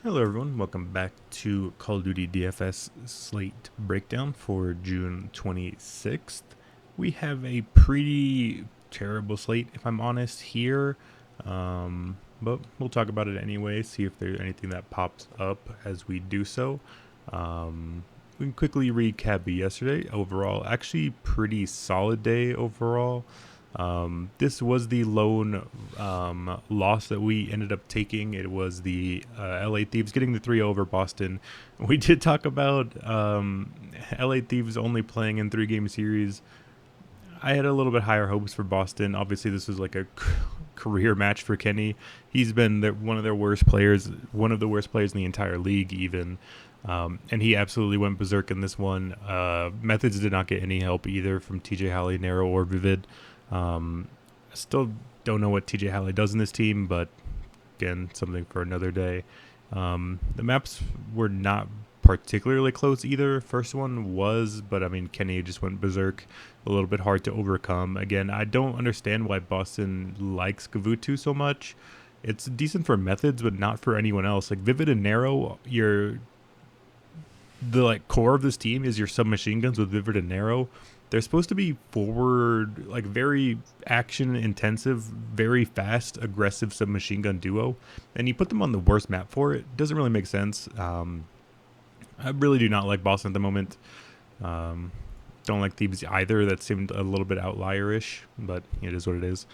Hello everyone, welcome back to Call of Duty DFS Slate Breakdown for June 26th. We have a pretty terrible slate, if I'm honest, here. But we'll talk about it anyway, see if there's anything that pops up as we do so. We can quickly recap yesterday. Overall, actually pretty solid day overall. This was the lone loss that we ended up taking. It was the LA Thieves getting the 3 over Boston. We did talk about LA Thieves only playing in 3-game series. I had a little bit higher hopes for Boston. Obviously, this was like a career match for Kenny. He's been one of their worst players, one of the worst players in the entire league, even. And he absolutely went berserk in this one. Methods did not get any help either from TJ Halley, Nero, or Vivid. I still don't know what TJ Halley does in this team, but again, something for another day. The maps were not particularly close either. First one was, but I mean, Kenny just went berserk. A little bit hard to overcome. Again, I don't understand why Boston likes Gavutu so much. It's decent for methods, but not for anyone else. Like Vivid and Nero, the core of this team is your submachine guns with Vivid and Nero. They're supposed to be forward, like very action intensive, very fast, aggressive submachine gun duo, and you put them on the worst map for it. Doesn't really make sense. I really do not like Boston at the moment. Don't like Thieves either. That seemed a little bit outlierish, but it is what it is.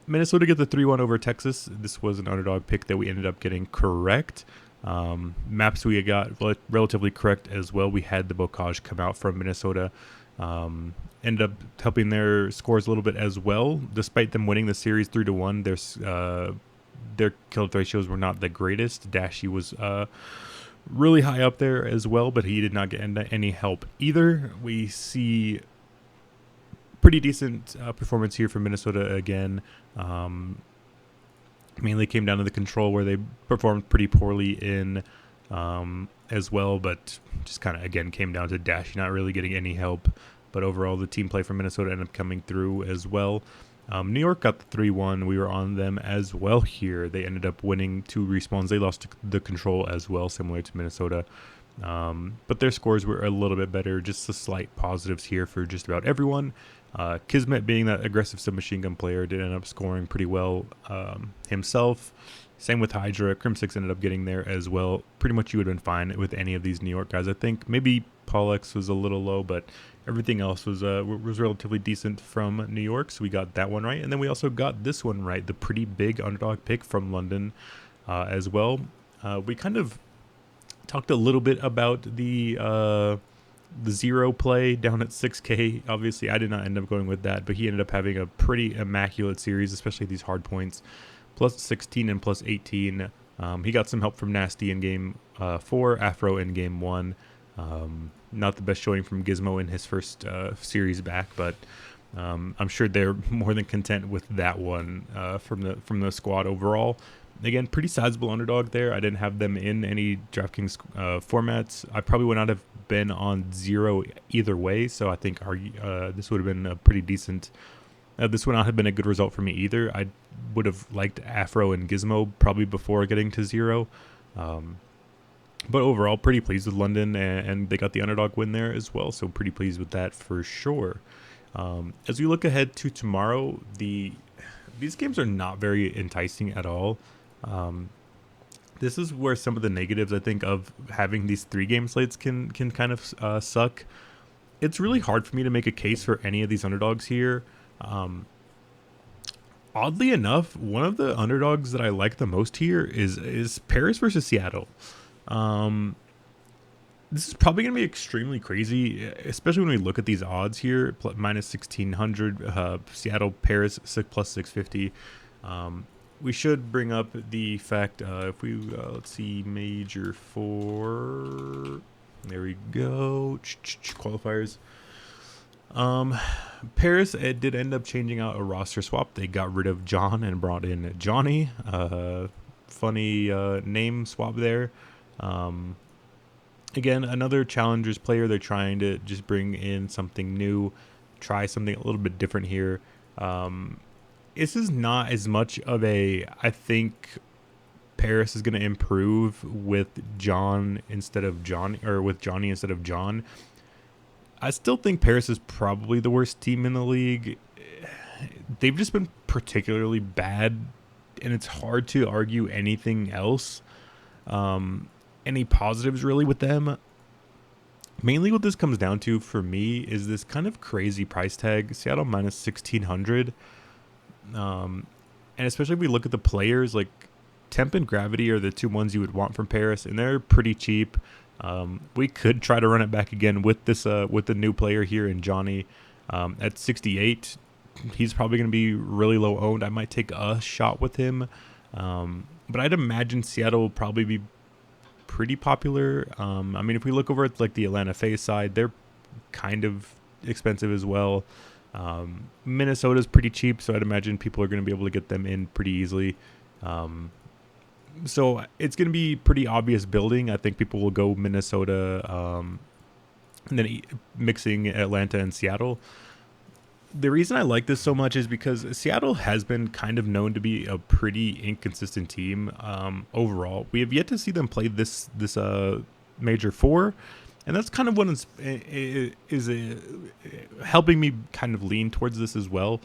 Minnesota get the 3-1 over Texas. This was an underdog pick that we ended up getting correct. Maps we got relatively correct as well. We had the Bocage come out from Minnesota. Ended up helping their scores a little bit as well. Despite them winning the series 3-1, their kill ratios were not the greatest. Dashy was really high up there as well, but he did not get any help either. We see pretty decent performance here from Minnesota again. Mainly came down to the control where they performed pretty poorly in as well, but just kind of again came down to Dash not really getting any help. But overall, the team play from Minnesota ended up coming through as well. New York got the 3-1. We were on them as well here. They ended up winning 2 respawns. They lost the control as well, similar to Minnesota. But their scores were a little bit better. Just the slight positives here for just about everyone. Kismet, being that aggressive submachine gun player, did end up scoring pretty well himself. Same with Hydra. Crim6 ended up getting there as well. Pretty much you would have been fine with any of these New York guys, I think. Maybe Pollux was a little low, but everything else was relatively decent from New York, so we got that one right. And then we also got this one right, the pretty big underdog pick from London as well. We kind of talked a little bit about the zero play down at 6K. Obviously, I did not end up going with that, but he ended up having a pretty immaculate series, especially these hard points. Plus 16 and plus 18. He got some help from Nasty in game 4, Afro in game 1. Not the best showing from Gizmo in his first series back, but I'm sure they're more than content with that one from the squad overall. Again, pretty sizable underdog there. I didn't have them in any DraftKings formats. I probably would not have been on 0 either way, so I think this would have been a pretty decent. This would not have been a good result for me either. I would have liked Afro and Gizmo probably before getting to 0. But overall, pretty pleased with London, and they got the underdog win there as well, so pretty pleased with that for sure. As we look ahead to tomorrow, these games are not very enticing at all. This is where some of the negatives, I think, of having these 3-game slates can kind of suck. It's really hard for me to make a case for any of these underdogs here. Oddly enough, one of the underdogs that I like the most here is Paris versus Seattle. This is probably going to be extremely crazy, especially when we look at these odds here. Minus 1,600, Seattle, Paris, plus 650. We should bring up the fact, if we, let's see, Major 4. There we go. Qualifiers. Paris did end up changing out a roster swap. They got rid of John and brought in Johnny. Funny name swap there. Again, another Challengers player. They're trying to just bring in something new, try something a little bit different here. This is not as much of a, I think, Paris is going to improve with John instead of Johnny, or with Johnny instead of John. I still think Paris is probably the worst team in the league. They've just been particularly bad, and it's hard to argue anything else. Any positives really with them? Mainly what this comes down to for me is this kind of crazy price tag. Seattle minus 1,600. And especially if we look at the players, like Temp and Gravity are the two ones you would want from Paris, and they're pretty cheap. We could try to run it back again with this with the new player here in Johnny at 68. He's probably going to be really low owned. I might take a shot with him, but I'd imagine Seattle will probably be pretty popular. I mean, if we look over at like the Atlanta FaZe side, they're kind of expensive as well. Minnesota's pretty cheap, so I'd imagine people are going to be able to get them in pretty easily. So it's going to be pretty obvious building. I think people will go Minnesota, and then mixing Atlanta and Seattle. The reason I like this so much is because Seattle has been kind of known to be a pretty inconsistent team overall. We have yet to see them play this Major 4, and that's kind of what is helping me kind of lean towards this as well.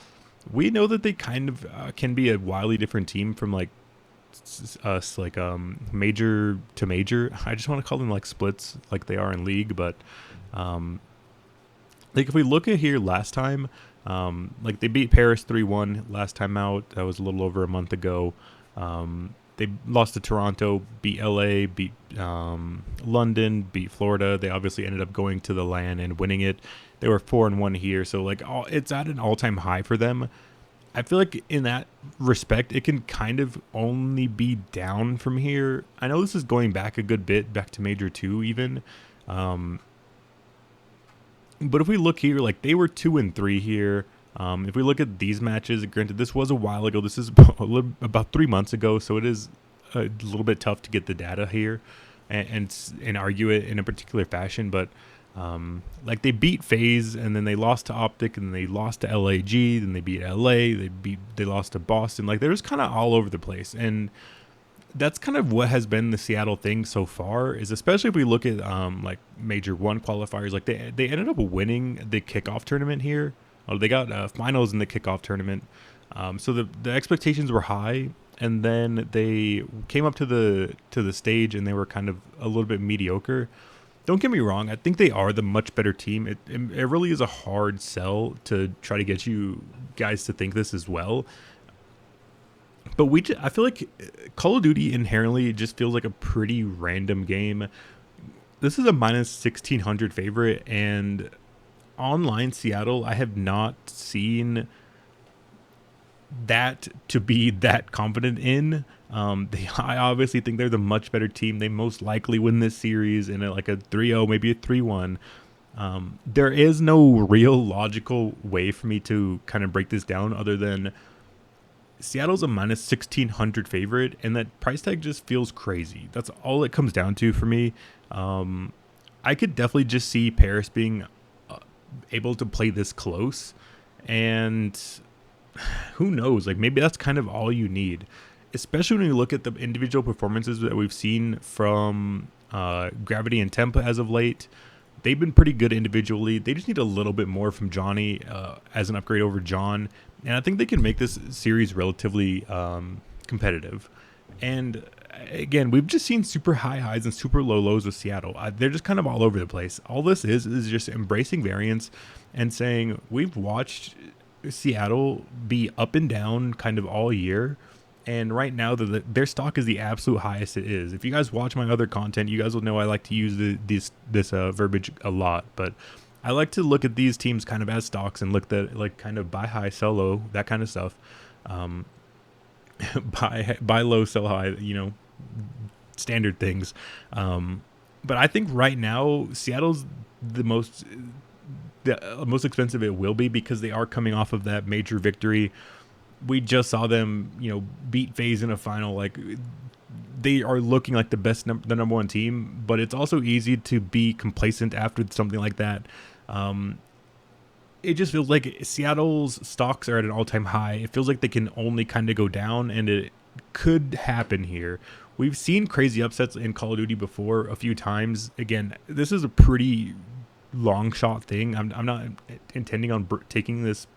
We know that they kind of can be a wildly different team from like us, like major to major. I just want to call them like splits like they are in league, but like if we look at here last time, like they beat Paris 3-1 last time out. That was a little over a month ago. They lost to Toronto, beat LA, beat London, beat Florida. They obviously ended up going to the LAN and winning it. They were 4-1 here, so like it's at an all-time high for them. I feel like in that respect, it can kind of only be down from here. I know this is going back a good bit, back to Major 2 even. But if we look here, like they were 2-3 here. If we look at these matches, granted, this was a while ago. This is about 3 months ago, so it is a little bit tough to get the data here and argue it in a particular fashion. But like they beat FaZe, and then they lost to Optic, and then they lost to LAG, then they beat LA, they lost to Boston. Like they're just kind of all over the place, and that's kind of what has been the Seattle thing so far. Is especially if we look at like Major 1 qualifiers, like they ended up winning the kickoff tournament here. Oh, they got finals in the kickoff tournament, so the expectations were high, and then they came up to the stage and they were kind of a little bit mediocre. Don't get me wrong, I think they are the much better team. It really is a hard sell to try to get you guys to think this as well. But I feel like Call of Duty inherently just feels like a pretty random game. This is a minus 1,600 favorite, and online Seattle, I have not seen that to be that confident in. I obviously think they're the much better team. They most likely win this series in like a 3-0, maybe a 3-1. There is no real logical way for me to kind of break this down other than Seattle's a minus 1,600 favorite, and that price tag just feels crazy. That's all it comes down to for me. I could definitely just see Paris being able to play this close, and who knows, like maybe that's kind of all you need, especially when you look at the individual performances that we've seen from Gravity and Tempa as of late. They've been pretty good individually. They just need a little bit more from Johnny as an upgrade over John, and I think they can make this series relatively competitive. And again, we've just seen super high highs and super low lows with Seattle. They're just kind of all over the place. All this is just embracing variance and saying we've watched Seattle be up and down kind of all year, and right now their stock is the absolute highest it is. If you guys watch my other content, you guys will know I like to use this verbiage a lot, but I like to look at these teams kind of as stocks and look at like kind of buy high, sell low, that kind of stuff. Buy low, sell high, you know, standard things. But I think right now Seattle's the most expensive it will be, because they are coming off of that major victory. We just saw them, you know, beat FaZe in a final. Like they are looking like the number one team, but it's also easy to be complacent after something like that. It just feels like Seattle's stocks are at an all-time high. It feels like they can only kind of go down, and it could happen here we've seen crazy upsets in Call of Duty before a few times. Again, this is a pretty long shot thing. I'm not intending on taking this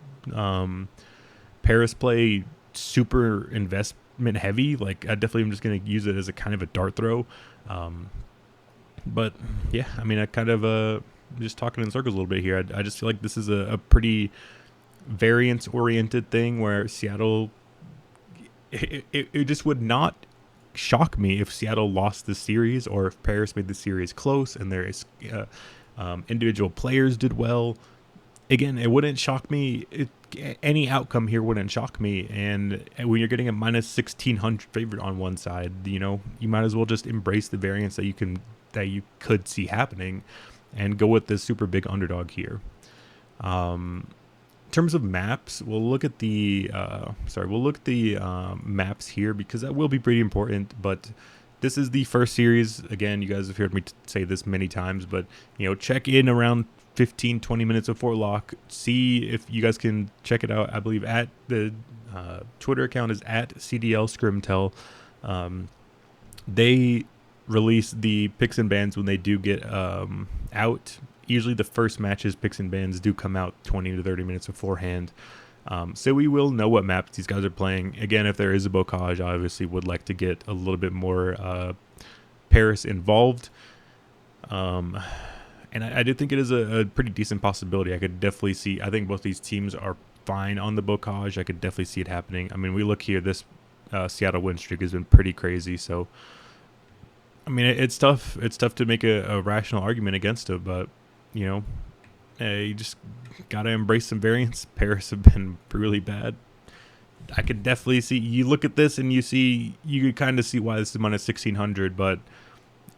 Paris play super investment heavy. Like, I definitely am just going to use it as a kind of a dart throw. But yeah, I mean, I kind of just talking in circles a little bit here. I just feel like this is a pretty variance oriented thing where Seattle, it just would not shock me if Seattle lost the series or if Paris made the series close and there is individual players did well. Again, it wouldn't shock me. Any outcome here wouldn't shock me. And when you're getting a minus 1,600 favorite on one side, you might as well just embrace the variance that you could see happening, and go with this super big underdog here. In terms of maps, we'll look at the maps here because that will be pretty important. But this is the first series. Again, you guys have heard me say this many times, but check in around 15-20 minutes before lock. See if you guys can check it out. I believe at the Twitter account is at CDL Scrimtel. They release the picks and bans when they do get out. Usually the first matches picks and bans do come out 20 to 30 minutes beforehand. So we will know what maps these guys are playing. Again, if there is a bocage, I obviously would like to get a little bit more Paris involved. And I do think it is a pretty decent possibility. I could definitely see, I think both these teams are fine on the bocage. I could definitely see it happening. I mean, we look here, this Seattle win streak has been pretty crazy. So, I mean, it's tough. It's tough to make a rational argument against it, but, you just got to embrace some variance. Paris have been really bad. I could definitely see, you look at this and you could kind of see why this is minus 1,600, but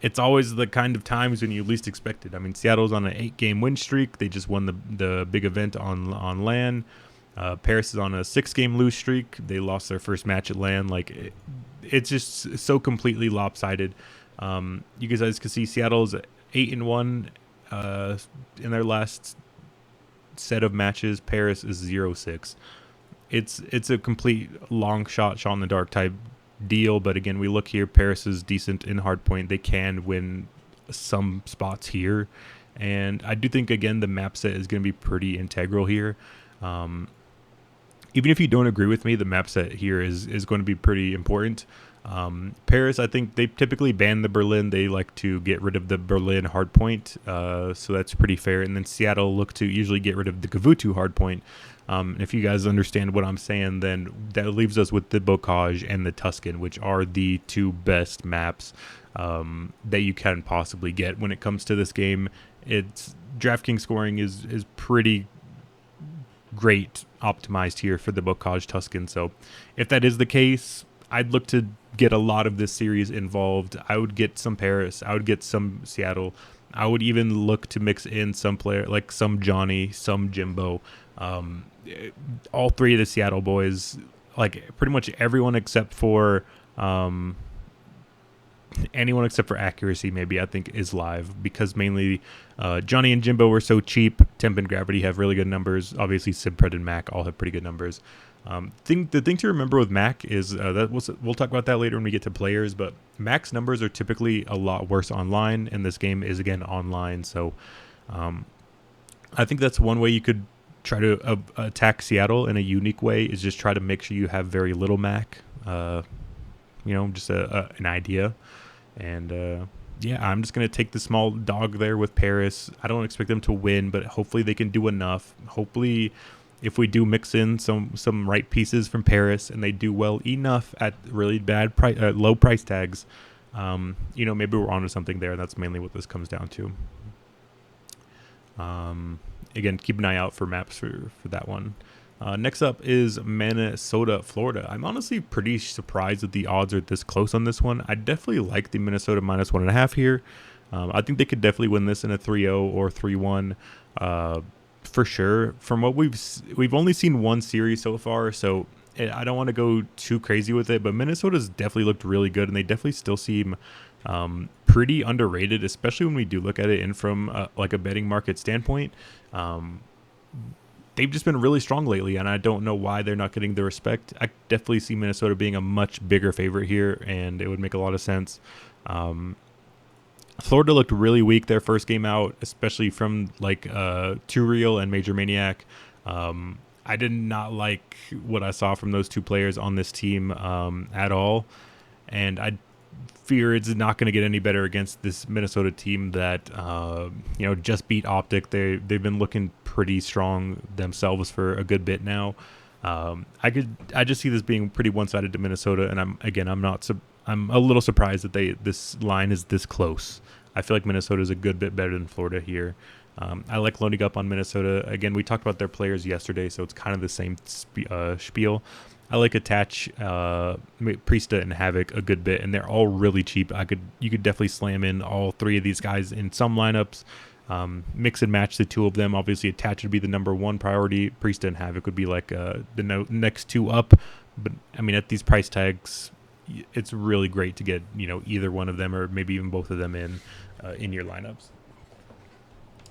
it's always the kind of times when you least expect it. I mean, Seattle's on an 8-game win streak. They just won the big event on LAN. Paris is on a 6-game lose streak. They lost their first match at LAN. Like, it's just so completely lopsided. You guys can see Seattle's 8-1 in their last set of matches. Paris is 0-6. It's a complete long shot in the dark type deal, but again, we look here, Paris is decent in hardpoint. They can win some spots here, and I do think, again, the map set is going to be pretty integral here. Even if you don't agree with me, the map set here is going to be pretty important. Paris, I think they typically ban the Berlin. They like to get rid of the Berlin hardpoint, so that's pretty fair. And then Seattle look to usually get rid of the Gavutu hardpoint. If you guys understand what I'm saying, then that leaves us with the Bocage and the Tuscan, which are the two best maps that you can possibly get when it comes to this game. It's DraftKings scoring is pretty great optimized here for the Bocage Tuscan. So if that is the case, I'd look to get a lot of this series involved. I would get some Paris. I would get some Seattle. I would even look to mix in some player, like some Johnny, some Jimbo. All three of the Seattle boys, like pretty much everyone except for anyone except for accuracy, maybe, I think is live, because mainly Johnny and Jimbo were so cheap. Temp and Gravity have really good numbers. Obviously, Sibpred and Mac all have pretty good numbers. The thing to remember with Mac is that we'll talk about that later when we get to players, but Mac's numbers are typically a lot worse online, and this game is, again, online. So I think that's one way you could try to attack Seattle in a unique way, is just try to make sure you have very little Mac, just an idea. And yeah, I'm just going to take the small dog there with Paris. I don't expect them to win, but hopefully they can do enough. Hopefully, if we do mix in some right pieces from Paris and they do well enough at really bad low price tags, maybe we're onto something there. That's mainly what this comes down to. Again, keep an eye out for maps for that one. Next up is Minnesota, Florida. I'm honestly pretty surprised that the odds are this close on this one. I definitely like the Minnesota minus 1.5 here. I think they could definitely win this in a 3-0 or 3-1 for sure. From what we've only seen one series so far, so I don't want to go too crazy with it, but Minnesota's definitely looked really good, and they definitely still seem pretty underrated, especially when we do look at it in from like a betting market standpoint. they've just been really strong lately, and I don't know why they're not getting the respect. I definitely see Minnesota being a much bigger favorite here, and it would make a lot of sense. Florida looked really weak their first game out, especially from like Too Real and Major Maniac. I did not like what I saw from those two players on this team at all, and I fear it's not going to get any better against this Minnesota team that just beat Optic. They've been looking pretty strong themselves for a good bit now. I just see this being pretty one-sided to Minnesota, and I'm a little surprised that this line is this close. I feel like Minnesota is a good bit better than Florida here. I like loading up on Minnesota. Again, we talked about their players yesterday, so it's kind of the same spiel. I like Attach, Priesta, and Havoc a good bit, and they're all really cheap. You could definitely slam in all three of these guys in some lineups. Mix and match the two of them. Obviously, Attach would be the number one priority. Priesta and Havoc would be like the next two up. But I mean, at these price tags, it's really great to get either one of them or maybe even both of them in your lineups.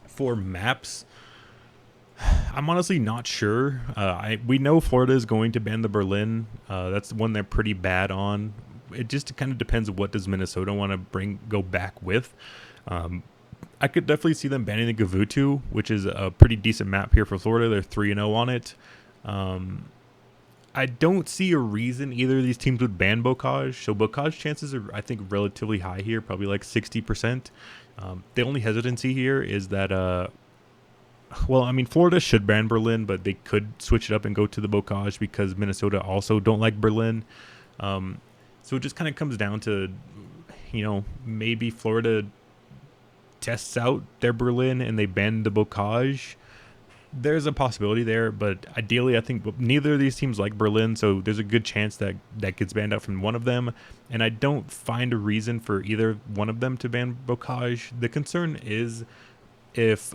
For maps, I'm honestly not sure. We know Florida is going to ban the Berlin. That's one they're pretty bad on. It just kind of depends what does Minnesota want to go back with. I could definitely see them banning the Gavutu, which is a pretty decent map here for Florida. They're 3-0 on it. I don't see a reason either of these teams would ban Bocage. So Bocage chances are, I think, relatively high here, probably like 60%. The only hesitancy here is that, Florida should ban Berlin, but they could switch it up and go to the Bocage because Minnesota also don't like Berlin. So it just kind of comes down to, maybe Florida tests out their Berlin and they ban the Bocage. There's a possibility there, but ideally I think neither of these teams like Berlin, so there's a good chance that gets banned out from one of them, and I don't find a reason for either one of them to ban Bocage. The concern is if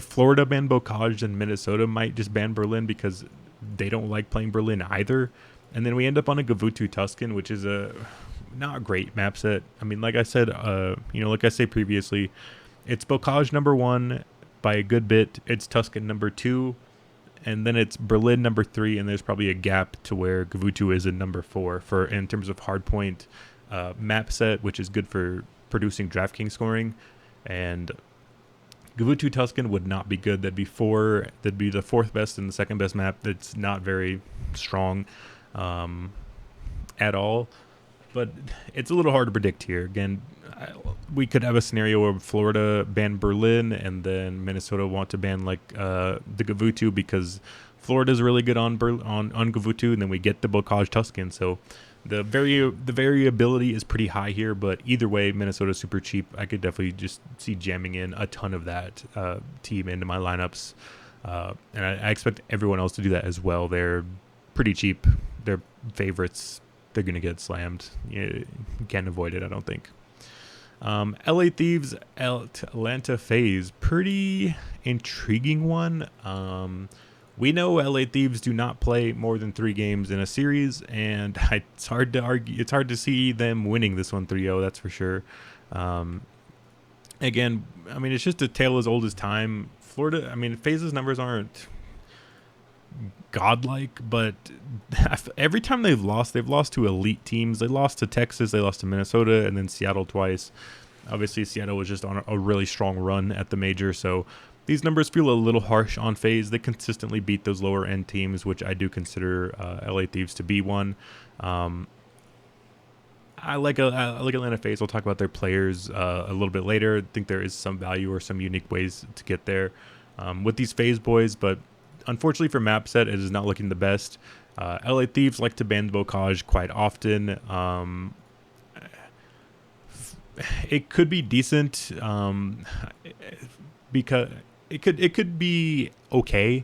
Florida banned Bocage, then Minnesota might just ban Berlin because they don't like playing Berlin either, and then we end up on a Gavutu Tuscan, which is a not a great map set. I mean, like I said, like I said previously, it's Bocage number 1 by a good bit. It's Tuscan number 2, and then it's Berlin number 3, and there's probably a gap to where Gavutu is in number 4 in terms of hardpoint map set, which is good for producing DraftKings scoring. And Gavutu Tuscan would not be good. That'd be the 4th best and the 2nd best map. That's not very strong at all. But it's a little hard to predict here. Again, we could have a scenario where Florida ban Berlin and then Minnesota want to ban the Gavutu because Florida's really good on Gavutu, and then we get the Bocage Tuscan. So the variability is pretty high here, but either way, Minnesota's super cheap. I could definitely just see jamming in a ton of that team into my lineups, and I expect everyone else to do that as well. They're pretty cheap. They're favorites. They're going to get slammed. You can't avoid it, I don't think. LA Thieves, Atlanta FaZe. Pretty intriguing one. We know LA Thieves do not play more than 3 games in a series, and it's hard to argue. It's hard to see them winning this one 3-0, that's for sure. Again, I mean, it's just a tale as old as time. Florida, I mean, FaZe's numbers aren't godlike, but every time they've lost to elite teams. They lost to Texas, they lost to Minnesota, and then Seattle twice. Obviously, Seattle was just on a really strong run at the major, so these numbers feel a little harsh on FaZe. They consistently beat those lower end teams, which I do consider LA Thieves to be one. I like Atlanta FaZe. We'll talk about their players a little bit later. I think there is some value or some unique ways to get there with these FaZe boys, but unfortunately for map set, it is not looking the best. LA Thieves like to ban the Bocage quite often. It could be decent because it could be okay.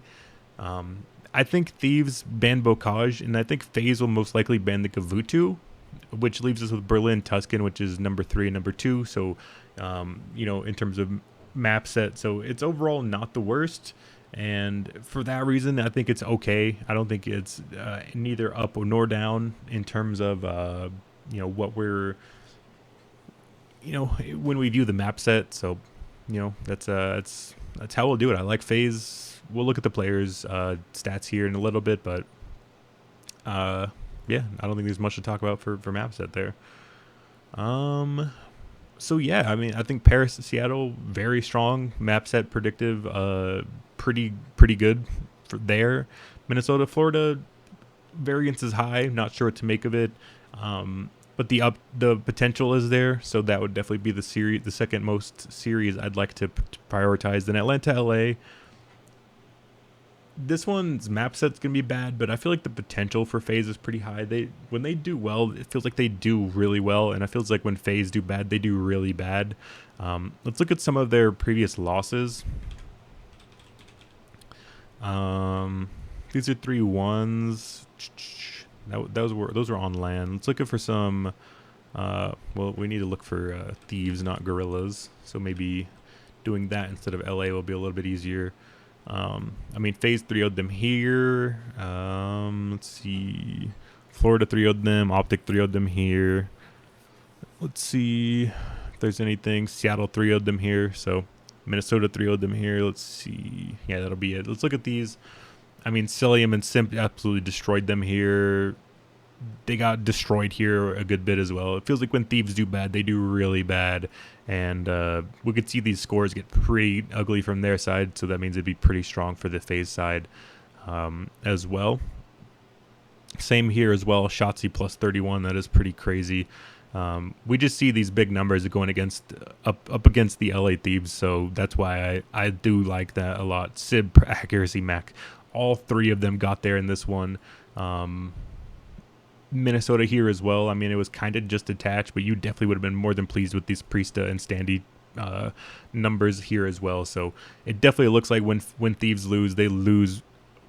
I think Thieves ban Bocage, and I think FaZe will most likely ban the Gavutu, which leaves us with Berlin Tuscan, which is number 3 and number 2. So, in terms of map set, so it's overall not the worst. And for that reason, I think it's okay. I don't think it's neither up nor down in terms of, what we're, when we view the map set. So, that's how we'll do it. I like FaZe we'll look at the players' stats here in a little bit, but yeah, I don't think there's much to talk about for map set there. So yeah, I mean, I think Paris, Seattle, very strong map set, predictive, pretty good for there. Minnesota, Florida, variance is high. Not sure what to make of it. But the potential is there, so that would definitely be the second most series I'd like to prioritize. Then Atlanta, LA. This one's map set's gonna be bad, but I feel like the potential for FaZe is pretty high. When they do well, it feels like they do really well, and it feels like when FaZe do bad, they do really bad. Let's look at some of their previous losses. These are 3-1s. Those were on land. Let's look for some. Well, we need to look for thieves, not gorillas. So maybe doing that instead of LA will be a little bit easier. I mean, FaZe 3-0'd them here. Let's see. Florida 3-0'd them. Optic 3-0'd them here. Let's see if there's anything. Seattle 3-0'd them here. So Minnesota 3-0'd them here. Let's see. Yeah, that'll be it. Let's look at these. I mean, Cilium and Simp absolutely destroyed them here. They got destroyed here a good bit as well. It feels like when Thieves do bad, they do really bad. And we could see these scores get pretty ugly from their side, so that means it'd be pretty strong for the FaZe side as well. Same here as well. Shotzzy plus 31, that is pretty crazy. We just see these big numbers going up against the LA Thieves, so that's why I do like that a lot. Sib, accuracy, Mac. All three of them got there in this one. Minnesota here as well. I mean, it was kind of just attached, but you definitely would have been more than pleased with these Priesta and Standy numbers here as well. So it definitely looks like when Thieves lose, they lose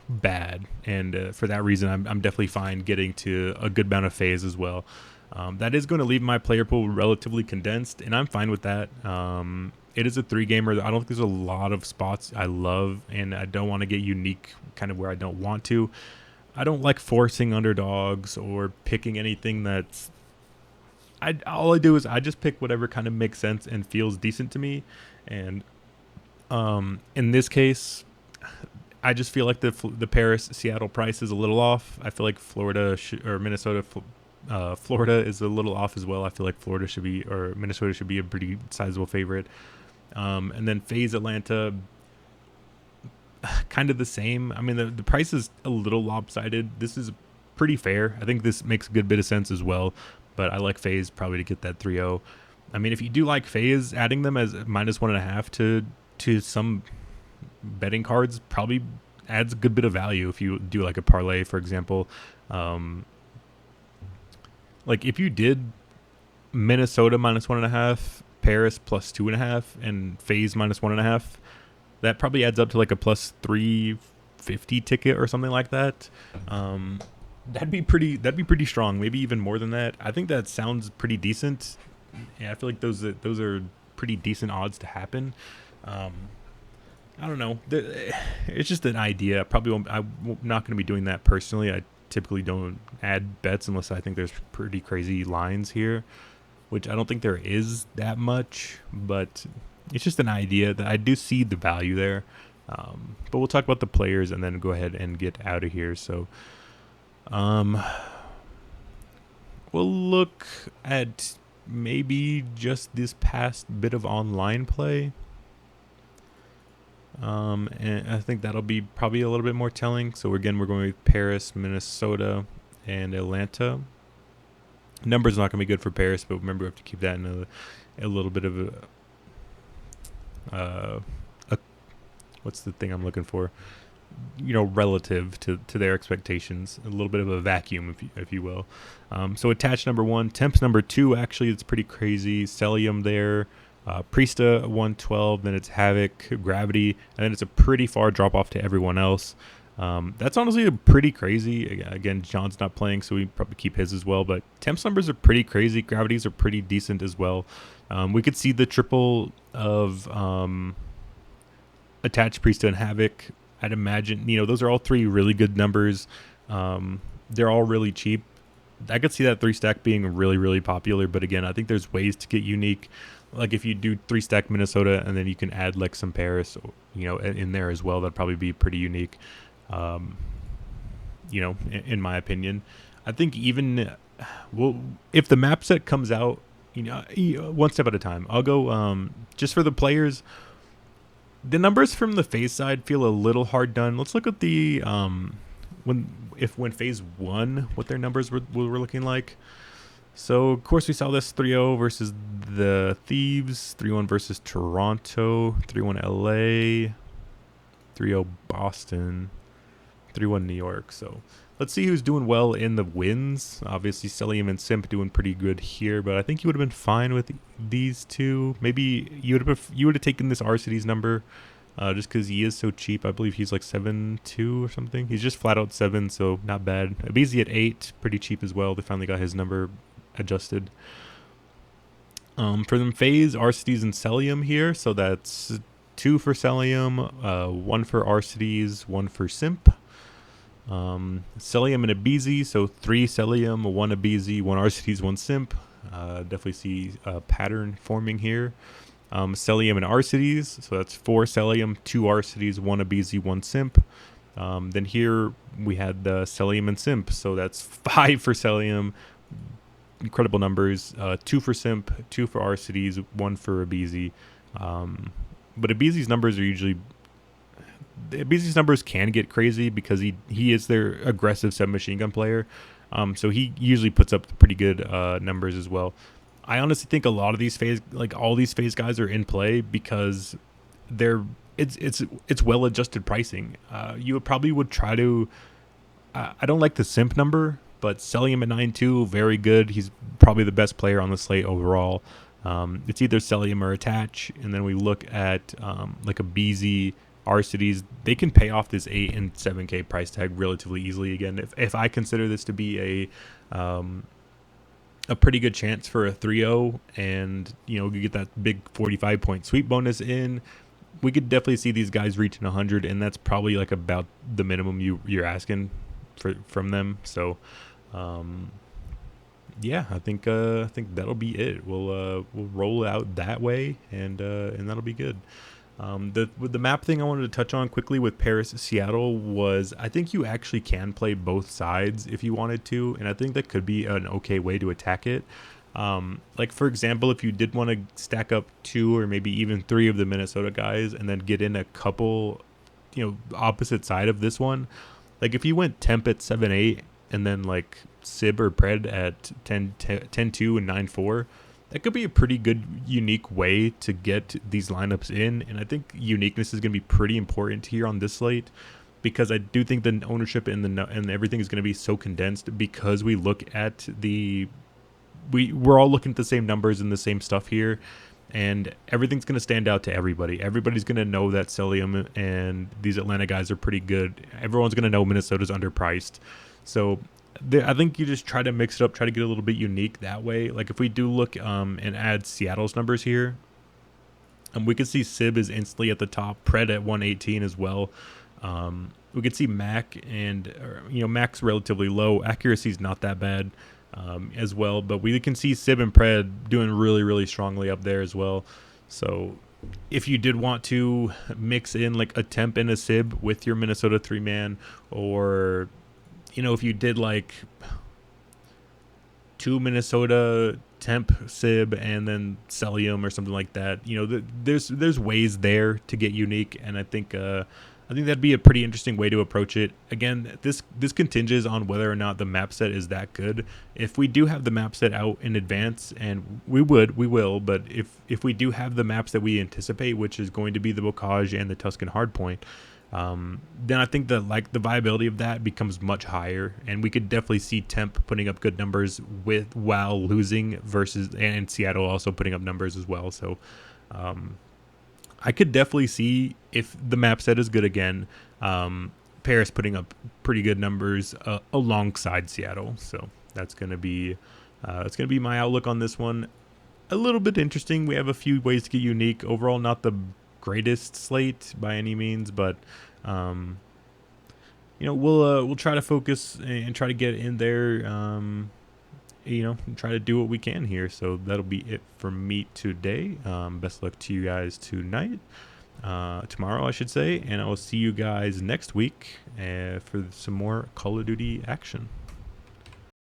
bad. And for that reason, I'm definitely fine getting to a good amount of FaZe as well. That is going to leave my player pool relatively condensed, and I'm fine with that. It is a 3-gamer. I don't think there's a lot of spots I love, and I don't want to get unique kind of where I don't want to. I don't like forcing underdogs or picking anything that's... all I do is I just pick whatever kind of makes sense and feels decent to me. And in this case, I just feel like the Paris-Seattle price is a little off. I feel like Florida or Minnesota... Florida is a little off as well. I feel like Florida should be, or Minnesota should be, a pretty sizable favorite. And then FaZe Atlanta, kind of the same. I mean, the price is a little lopsided. This is pretty fair. I think this makes a good bit of sense as well. But I like FaZe probably to get that 3-0. I mean, if you do like FaZe, adding them as -1.5 to some betting cards probably adds a good bit of value if you do like a parlay, for example. Like if you did Minnesota -1.5, Paris +2.5, and FaZe -1.5, that probably adds up to like a +350 ticket or something like that. That'd be pretty strong. Maybe even more than that. I think that sounds pretty decent. Yeah, I feel like those are pretty decent odds to happen. I don't know. It's just an idea. I'm not going to be doing that personally. I typically don't add bets unless I think there's pretty crazy lines here, which I don't think there is that much, but it's just an idea that I do see the value there. But we'll talk about the players and then go ahead and get out of here. So we'll look at maybe just this past bit of online play. And I think that'll be probably a little bit more telling. So again, we're going with Paris, Minnesota, and Atlanta. Numbers not going to be good for Paris, but remember we have to keep that in a little bit of a what's the thing I'm looking for? Relative to their expectations, a little bit of a vacuum, if you will. So attach number 1, temps number 2. Actually, it's pretty crazy. Celium there. Priesta 112, then it's Havoc, Gravity, and then it's a pretty far drop off to everyone else. That's honestly a pretty crazy. Again, John's not playing, so we probably keep his as well. But temps numbers are pretty crazy. Gravities are pretty decent as well. We could see the triple of Attached, Priesta, and Havoc. I'd imagine, those are all 3 really good numbers. They're all really cheap. I could see that 3 stack being really, really popular. But again, I think there's ways to get unique. like if you do 3-stack Minnesota and then you can add like some Paris, in there as well, that'd probably be pretty unique. Um, in my opinion, I think even well, if the map set comes out, one step at a time. I'll go just for the players. The numbers from the phase side feel a little hard done. Let's look at the when phase 1, what their numbers were looking like. So, of course, we saw this 3-0 versus the Thieves, 3-1 versus Toronto, 3-1 LA, 3-0 Boston, 3-1 New York. So, let's see who's doing well in the wins. Obviously, Celium and Simp doing pretty good here, but I think you would have been fine with these two. Maybe you would have taken this R-Cities number just because he is so cheap. I believe he's like 7.2 or something. He's just flat out 7, so not bad. Abizi at 8, pretty cheap as well. They finally got his number adjusted. For them phase, R-Cities and Celium here, so that's 2 for Celium, 1 for R-Cities, 1 for Simp. Celium and Abizi, so 3 Celium, 1 Abizi, 1 R-Cities, 1 Simp. Definitely see a pattern forming here. Celium and R-Cities, so that's 4 Celium, 2 R-Cities, 1 Abizi, 1 Simp. Then here we had the Celium and Simp, so that's 5 for Celium, incredible numbers, 2 for Simp, 2 for R-Cities, 1 for Abizi. But Abizi's numbers can get crazy because he is their aggressive submachine gun player. So he usually puts up pretty good numbers as well. I honestly think a lot of these all these phase guys are in play because it's well adjusted pricing. You probably would try to. I don't like the Simp number, but selling him at 9.2, very good. He's probably the best player on the slate overall. It's either Celium or Attach, and then we look at like a BZ, R-Cities. They can pay off this 8 and 7K price tag relatively easily. Again, if I consider this to be a pretty good chance for a 3-0, and you get that big 45-point sweep bonus in, we could definitely see these guys reaching 100, and that's probably like about the minimum you're asking from them. So. I think that'll be it. We'll roll it out that way, and that'll be good. The map thing I wanted to touch on quickly with Paris Seattle was I think you actually can play both sides if you wanted to, and I think that could be an okay way to attack it. Like for example, if you did want to stack up 2 or maybe even 3 of the Minnesota guys and then get in a couple, opposite side of this one, like if you went Temp at 7-8 and then like Sib or Pred at 10-2 and 9-4, that could be a pretty good unique way to get these lineups in. And I think uniqueness is going to be pretty important here on this slate, because I do think the ownership and everything is going to be so condensed, because we look at we're all looking at the same numbers and the same stuff here, and everything's going to stand out to everybody. Everybody's going to know that Celium and these Atlanta guys are pretty good. Everyone's going to know Minnesota's underpriced. So I think you just try to mix it up, try to get a little bit unique that way. Like if we do look and add Seattle's numbers here, we could see Sib is instantly at the top, Pred at 118 as well. We could see Mac Mac's relatively low. Accuracy's not that bad as well, but we can see Sib and Pred doing really, really strongly up there as well. So if you did want to mix in like a Temp and a Sib with your Minnesota 3-man, or if you did like 2 Minnesota Temp Sib and then Celium or something like that, there's ways there to get unique, and I think that'd be a pretty interesting way to approach it. Again, this continges on whether or not the map set is that good. If we do have the map set out in advance, and we will, but if we do have the maps that we anticipate, which is going to be the Bocage and the Tuscan Hardpoint, then I think that the viability of that becomes much higher, and we could definitely see Temp putting up good numbers while losing and Seattle also putting up numbers as well. So I could definitely see, if the map set is good again, Paris putting up pretty good numbers alongside Seattle. So that's gonna be my outlook on this one. A little bit interesting. We have a few ways to get unique. Overall, not the greatest slate by any means, but we'll try to focus and try to get in there try to do what we can here. So that'll be it for me today. Best luck to you guys tomorrow, I should say, and I will see you guys next week for some more Call of Duty action.